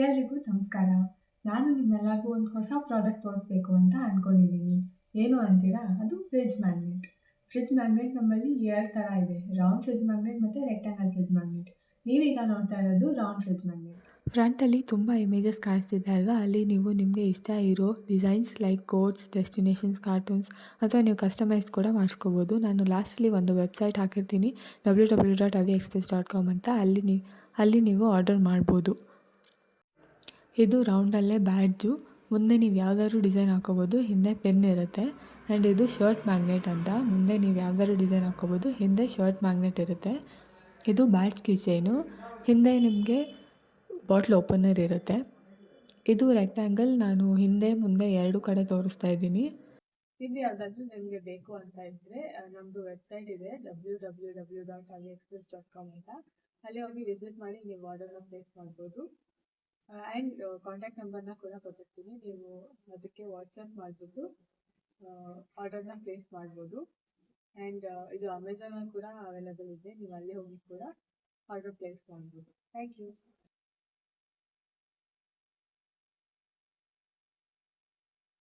ಎಲ್ರಿಗೂ ನಮಸ್ಕಾರ. ನಾನು ನಿಮ್ಮೆಲ್ಲರಿಗೂ ಒಂದು ಹೊಸ ಪ್ರಾಡಕ್ಟ್ ತೋರಿಸ್ಬೇಕು ಅಂತ ಅಂದ್ಕೊಂಡಿದ್ದೀನಿ. ಏನು ಅಂತೀರಾ? ಅದು ಫ್ರಿಡ್ಜ್ ಮ್ಯಾಗ್ನೆಟ್. ಫ್ರಿಡ್ಜ್ ಮ್ಯಾಗ್ನೆಟ್ ನಮ್ಮಲ್ಲಿ 2 ಥರ ಇದೆ. ರೌಂಡ್ ಫ್ರಿಡ್ಜ್ ಮ್ಯಾಗ್ನೆಟ್ ಮತ್ತು ರೆಕ್ಟಾಂಗಲ್ ಫ್ರಿಡ್ಜ್ ಮ್ಯಾಗ್ನೆಟ್. ನೀವೀಗ ನೋಡ್ತಾ ಇರೋದು ರೌಂಡ್ ಫ್ರಿಡ್ಜ್ ಮ್ಯಾಗ್ನೆಟ್. ಫ್ರಂಟಲ್ಲಿ ತುಂಬ ಇಮೇಜಸ್ ಕಾಣಿಸ್ತಿದೆ ಅಲ್ವಾ? ಅಲ್ಲಿ ನೀವು ನಿಮಗೆ ಇಷ್ಟ ಇರೋ designs like codes, destinations, cartoons ಅಥವಾ ನೀವು ಕಸ್ಟಮೈಸ್ ಕೂಡ ಮಾಡಿಸ್ಕೋಬೋದು. ನಾನು ಲಾಸ್ಟಲ್ಲಿ ಒಂದು ವೆಬ್ಸೈಟ್ ಹಾಕಿರ್ತೀನಿ www.aviexpress.com ಅಂತ. ಅಲ್ಲಿ ನೀವು ಆರ್ಡರ್ ಮಾಡ್ಬೋದು. ಇದು ರೌಂಡಲ್ಲೇ ಬ್ಯಾಡ್ಜು. ಮುಂದೆ ನೀವು ಯಾವುದಾದ್ರು ಡಿಸೈನ್ ಹಾಕ್ಕೋಬೋದು, ಹಿಂದೆ ಪೆನ್ ಇರುತ್ತೆ. ಆ್ಯಂಡ್ ಇದು ಶರ್ಟ್ ಮ್ಯಾಗ್ನೆಟ್ ಅಂತ. ಮುಂದೆ ನೀವು ಯಾವುದಾದ್ರು ಡಿಸೈನ್ ಹಾಕ್ಕೋಬೋದು, ಹಿಂದೆ ಶರ್ಟ್ ಮ್ಯಾಗ್ನೆಟ್ ಇರುತ್ತೆ. ಇದು ಬ್ಯಾಡ್ಜ್ ಕೀಚೈನು. ಹಿಂದೆ ನಿಮಗೆ ಬಾಟ್ಲ್ ಓಪನರ್ ಇರುತ್ತೆ. ಇದು ರೆಕ್ಟ್ಯಾಂಗಲ್. ನಾನು ಹಿಂದೆ ಮುಂದೆ 2 ಕಡೆ ತೋರಿಸ್ತಾ ಇದ್ದೀನಿ. ಇದು ಯಾವುದಾದ್ರೂ ನಿಮಗೆ ಬೇಕು ಅಂತ ಇದ್ದರೆ ನಮ್ಮದು ವೆಬ್ಸೈಟ್ ಇದೆ www.aviexpress.com ಅಂತ. ಅಲ್ಲಿ ಹೋಗಿ ವಿಸಿಟ್ ಮಾಡಿ ನೀವು ಆರ್ಡರ್ನ ಪ್ಲೇಸ್ ಮಾಡ್ಬೋದು. ಆ್ಯಂಡ್ ಕಾಂಟ್ಯಾಕ್ಟ್ ನಂಬರ್ನ ಕೂಡ ಕೊಟ್ಟಿರ್ತೀನಿ. ನೀವು ಅದಕ್ಕೆ ವಾಟ್ಸಪ್ ಮಾಡಿಬಿಟ್ಟು ಆರ್ಡರ್ನ ಪ್ಲೇಸ್ ಮಾಡ್ಬೋದು. ಆ್ಯಂಡ್ ಇದು ಅಮೆಝಾನಲ್ಲಿ ಕೂಡ ಅವೈಲೇಬಲ್ ಇದೆ. ನೀವು ಅಲ್ಲಿ ಹೋಗಿ ಕೂಡ ಆರ್ಡರ್ ಪ್ಲೇಸ್ ಮಾಡ್ಬೋದು. Thank you.